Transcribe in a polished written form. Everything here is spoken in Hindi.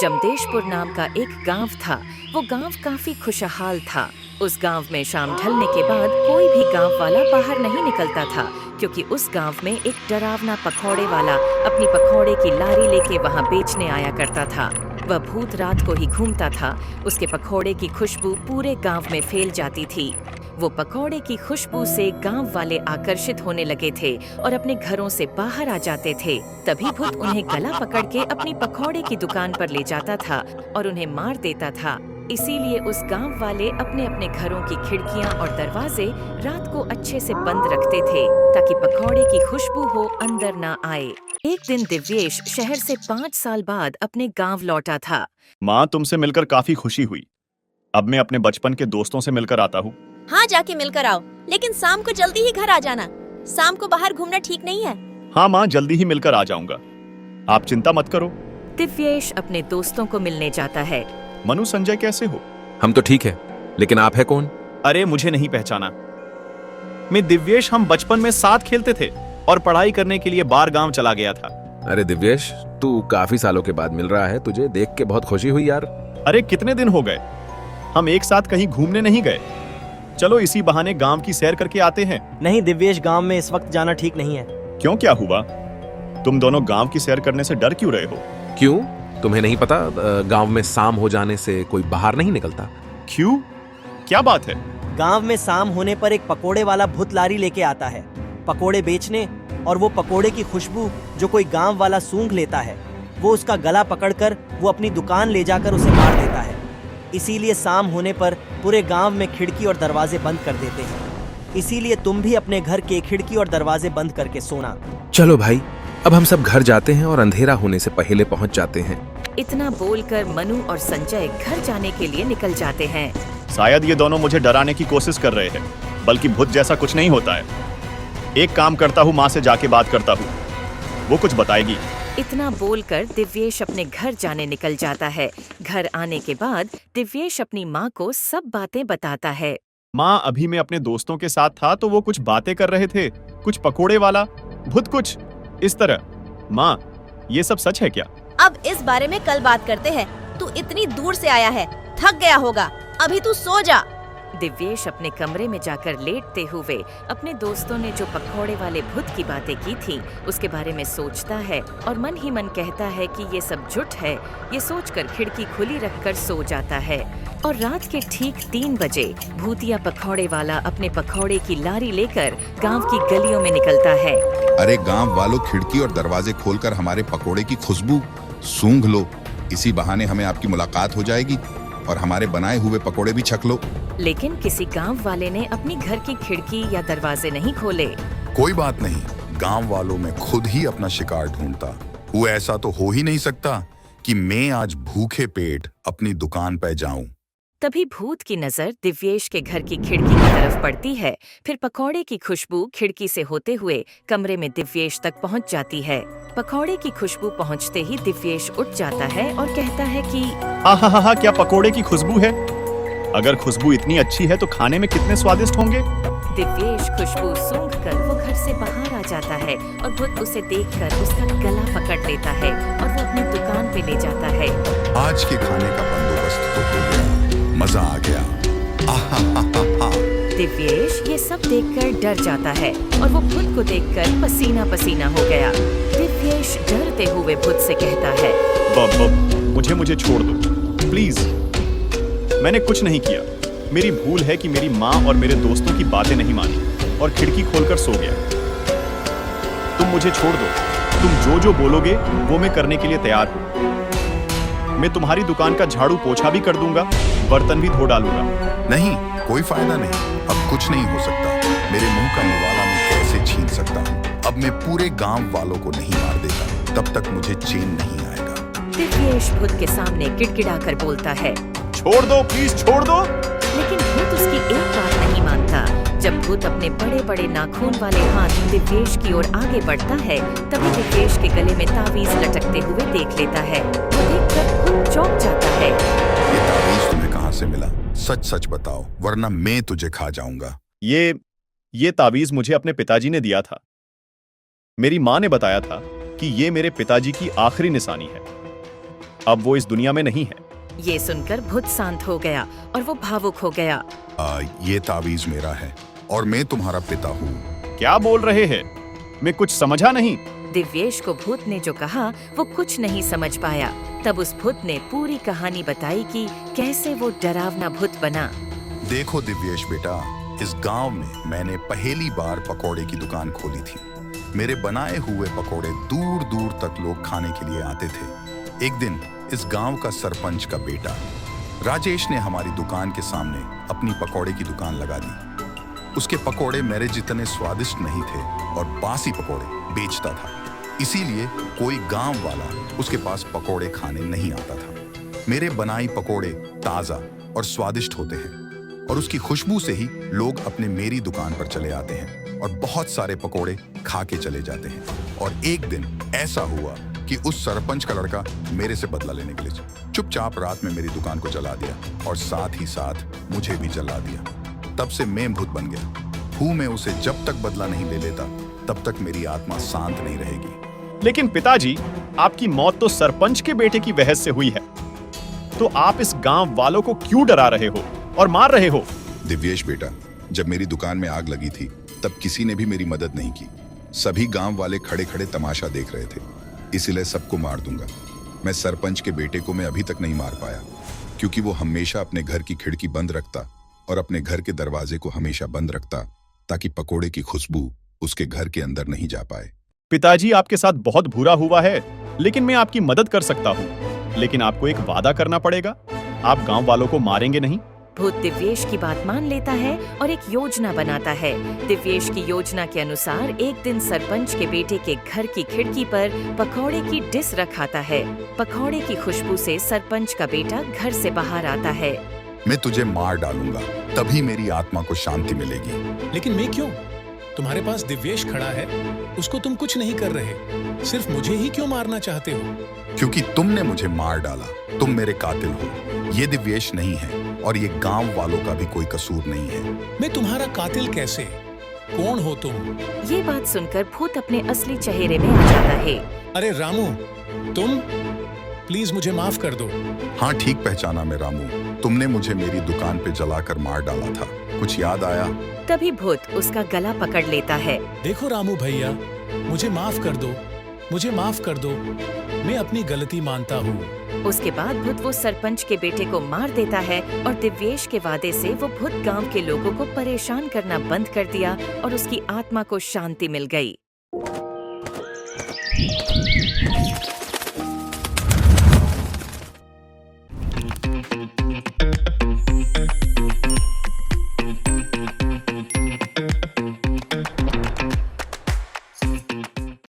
जमदेशपुर नाम का एक गांव था। वो गांव काफी खुशहाल था। उस गांव में शाम ढलने के बाद कोई भी गांव वाला बाहर नहीं निकलता था, क्योंकि उस गांव में एक डरावना पखौड़े वाला अपनी पखौड़े की लारी लेके वहां बेचने आया करता था। वह भूत रात को ही घूमता था। उसके पखौड़े की खुशबू पूरे गांव में फैल जाती थी। वो पकौड़े की खुशबू से गांव वाले आकर्षित होने लगे थे और अपने घरों से बाहर आ जाते थे। तभी भूत उन्हें गला पकड़ के अपनी पकौड़े की दुकान पर ले जाता था और उन्हें मार देता था। इसीलिए उस गांव वाले अपने अपने घरों की खिड़कियां और दरवाजे रात को अच्छे से बंद रखते थे, ताकि पकौड़े की खुशबू हो अंदर ना आए। एक दिन दिव्येश शहर से 5 साल बाद अपने गांव लौटा था। माँ, तुमसे मिलकर काफी खुशी हुई। अब मैं अपने बचपन के दोस्तों से मिलकर आता हूँ। हाँ, जाके मिलकर आओ, लेकिन शाम को जल्दी ही घर आ जाना। शाम को बाहर घूमना ठीक नहीं है। हाँ माँ, जल्दी ही मिलकर आ जाऊंगा। आप चिंता मत करो। दिव्येश अपने दोस्तों को मिलने जाता है। मनु, संजय कैसे हो? हम तो ठीक है, लेकिन आप है कौन? अरे, मुझे नहीं पहचाना। मैं दिव्येश। हम बचपन में साथ खेलते थे और पढ़ाई करने के लिए बाहर गांव चला गया था। अरे दिव्येश, तू काफी सालों के बाद मिल रहा है। तुझे देख के बहुत खुशी हुई यार। अरे, कितने दिन हो गए, हम एक साथ कहीं घूमने नहीं गए। चलो इसी बहाने गांव की सैर करके आते हैं। नहीं दिव्येश, गांव में इस वक्त जाना ठीक नहीं है। क्यों, क्या हुआ? तुम दोनों गांव की सैर करने से डर क्यों रहे हो? क्यों, तुम्हें नहीं पता गांव में शाम हो जाने से कोई बाहर नहीं निकलता? क्यों, क्या बात है? गांव में शाम होने पर एक पकोड़े वाला भूत लारी लेके आता है पकोड़े बेचने, और वो पकोड़े की खुशबू जो कोई गांव वाला सूंघ लेता है, वो उसका गला पकड़कर वो अपनी दुकान ले जाकर उसे मार देता है। इसीलिए शाम होने पर पूरे गांव में खिड़की और दरवाजे बंद कर देते हैं। इसीलिए तुम भी अपने घर के खिड़की और दरवाजे बंद करके सोना। चलो भाई, अब हम सब घर जाते हैं और अंधेरा होने से पहले पहुंच जाते हैं। इतना बोलकर मनु और संजय घर जाने के लिए निकल जाते हैं। शायद ये दोनों मुझे डराने की कोशिश कर रहे हैं, बल्कि भूत जैसा कुछ नहीं होता है। एक काम करता हूँ, माँ से जाके बात करता हूँ, वो कुछ बताएगी। इतना बोलकर दिव्येश अपने घर जाने निकल जाता है। घर आने के बाद दिव्येश अपनी माँ को सब बातें बताता है। माँ, अभी मैं अपने दोस्तों के साथ था तो वो कुछ बातें कर रहे थे, कुछ पकोड़े वाला, भूत, कुछ इस तरह। माँ, ये सब सच है क्या? अब इस बारे में कल बात करते हैं। तू इतनी दूर से आया है, थक गया होगा। अभी तू सो जा। दिव्येश अपने कमरे में जाकर लेटते हुए अपने दोस्तों ने जो पखौड़े वाले भूत की बातें की थी उसके बारे में सोचता है और मन ही मन कहता है कि ये सब झूठ है। ये सोचकर खिड़की खुली रखकर सो जाता है। और रात के ठीक 3 बजे भूतिया पखौड़े वाला अपने पखौड़े की लारी लेकर गांव की गलियों में निकलता है। अरे गांव वालों, खिड़की और दरवाजे खोलकर हमारे पकोड़े की खुशबू सूंघ लो। इसी बहाने हमें आपकी मुलाकात हो जाएगी और हमारे बनाए हुए पकोड़े भी छक लो। लेकिन किसी गांव वाले ने अपनी घर की खिड़की या दरवाजे नहीं खोले। कोई बात नहीं, गांव वालों में खुद ही अपना शिकार ढूंढता। वो ऐसा तो हो ही नहीं सकता कि मैं आज भूखे पेट अपनी दुकान पे जाऊं। तभी भूत की नजर दिव्येश के घर की खिड़की की तरफ पड़ती है। फिर पकौड़े की खुशबू खिड़की से होते हुए कमरे में दिव्येश तक पहुंच जाती है। पकौड़े की खुशबू पहुंचते ही दिव्येश उठ जाता है और कहता है कि आहा, क्या पकोड़े की खुशबू है। अगर खुशबू इतनी अच्छी है तो खाने में कितने स्वादिष्ट होंगे। दिव्येश खुशबू सूंघकर वो घर से बाहर आ जाता है और भूत उसे देखकर उसका गला पकड़ लेता है और वो अपनी दुकान पे ले जाता है। आज के खाने का बंदोबस्त तो हो गया, मजा आ गया। आहा। दिव्येश ये सब देखकर डर जाता है और वो भूत को देखकर पसीना पसीना हो गया। दिव्येश डरते हुए भूत से कहता है, बब, मुझे छोड़ दो प्लीज। मैंने कुछ नहीं किया। मेरी भूल है कि मेरी माँ और मेरे दोस्तों की बातें नहीं मानी और खिड़की खोलकर सो गया। तुम मुझे छोड़ दो। तुम जो बोलोगे वो मैं करने के लिए तैयार हूँ। मैं तुम्हारी दुकान का झाड़ू पोछा भी कर दूंगा, बर्तन भी धो डालूंगा। नहीं, कोई फायदा नहीं। अब कुछ नहीं हो सकता। मेरे मुंह का निवाला मैं कैसे छीन सकता हूँ? अब मैं पूरे गांव वालों को नहीं मार देता, तब तक मुझे चैन नहीं आएगा। दिव्येश भूत के सामने गिड़गिड़ाकर बोलता है, छोड़ दो प्लीज, छोड़ दो। लेकिन भूत उसकी एक बात नहीं मानता। जब भूत अपने बड़े बड़े नाखून वाले हाथ दिव्येश की ओर आगे बढ़ता है, तभी दिव्येश के गले में तावीज लटकते हुए देख लेता है। वो देखकर भूत चौंक जाता है। ये तावीज तुम्हें कहाँ से मिला? सच सच बताओ, वरना मैं तुझे खा जाऊंगा। ये तावीज मुझे अपने पिताजी ने दिया था। मेरी माँ ने बताया था कि ये मेरे पिताजी की आखिरी निशानी है। अब वो इस दुनिया में नहीं है। ये सुनकर भूत शांत हो गया और वो भावुक हो गया। ये तावीज मेरा है और मैं तुम्हारा पिता हूँ। क्या बोल रहे हैं? मैं कुछ समझा नहीं। दिव्येश को भूत ने जो कहा वो कुछ नहीं समझ पाया। तब उस भूत ने पूरी कहानी बताई कि कैसे वो डरावना भूत बना। देखो दिव्येश बेटा, इस गांव में मैंने पहली बार पकोड़े की दुकान खोली थी। मेरे बनाए हुए पकोड़े दूर दूर तक लोग खाने के लिए आते थे। एक दिन इस गांव का सरपंच का बेटा राजेश ने हमारी दुकान के सामने अपनी पकोड़े की दुकान लगा दी। उसके पकोड़े मेरे जितने स्वादिष्ट नहीं थे और बासी पकोड़े बेचता था, इसीलिए कोई गांव वाला उसके पास पकोड़े खाने नहीं आता था। मेरे बनाई पकोड़े ताजा और स्वादिष्ट होते हैं और उसकी खुशबू से ही लोग अपने मेरी दुकान पर चले आते हैं और बहुत सारे पकोड़े खा के चले जाते हैं। और एक दिन ऐसा हुआ कि उस सरपंच का लड़का मेरे से बदला लेने के लिए चुपचाप रात में मेरी दुकान को जला दिया और साथ ही साथ मुझे भी जला दिया। तब से मैं भूत बन गया हूँ। मैं उसे जब तक बदला नहीं ले लेता तब तक मेरी आत्मा शांत नहीं रहेगी। लेकिन पिताजी, आपकी मौत तो सरपंच के बेटे की वजह से हुई है, तो आप इस गांव वालों को क्यों डरा रहे हो और मार रहे हो? दिव्येश बेटा, जब मेरी दुकान में आग लगी थी तब किसी ने भी मेरी मदद नहीं की। सभी गांव वाले खड़े खड़े तमाशा देख रहे थे, इसीलिए सबको मार दूंगा। मैं सरपंच के बेटे को मैं अभी तक नहीं मार पाया, क्योंकि वो हमेशा अपने घर की खिड़की बंद रखता और अपने घर के दरवाजे को हमेशा बंद रखता ताकि पकोड़े की खुशबू उसके घर के अंदर नहीं जा पाए। पिताजी, आपके साथ बहुत बुरा हुआ है, लेकिन मैं आपकी मदद कर सकता हूँ। लेकिन आपको एक वादा करना पड़ेगा, आप गांव वालों को मारेंगे नहीं। भूत दिव्येश की बात मान लेता है और एक योजना बनाता है। दिव्येश की योजना के अनुसार एक दिन सरपंच के बेटे के घर की खिड़की पर पकौड़े की डिश रखाता है। पकौड़े की खुशबू से सरपंच का बेटा घर से बाहर आता है। मैं तुझे मार डालूंगा, तभी मेरी आत्मा को शांति मिलेगी। लेकिन मैं क्यों? तुम्हारे पास दिव्येश खड़ा है, उसको तुम कुछ नहीं कर रहे, सिर्फ मुझे ही क्यों मारना चाहते हो? क्योंकि तुमने मुझे मार डाला, तुम मेरे कातिल हो। ये दिव्येश नहीं है और ये गांव वालों का भी कोई कसूर नहीं है। मैं तुम्हारा कातिल कैसे? कौन हो तुम? ये बात सुनकर भूत अपने असली चेहरे में आ जाता है। अरे रामू, तुम? प्लीज मुझे माफ कर दो। हाँ, ठीक पहचाना मैं रामू। तुमने मुझे मेरी दुकान पे जलाकर मार डाला था, कुछ याद आया? तभी भूत उसका गला पकड़ लेता है। देखो रामू भैया, मुझे माफ कर दो, मुझे माफ कर दो, मैं अपनी गलती मानता हूँ। उसके बाद भूत वो सरपंच के बेटे को मार देता है और दिव्येश के वादे से वो भूत गांव के लोगों को परेशान करना बंद कर दिया और उसकी आत्मा को शांति मिल गई।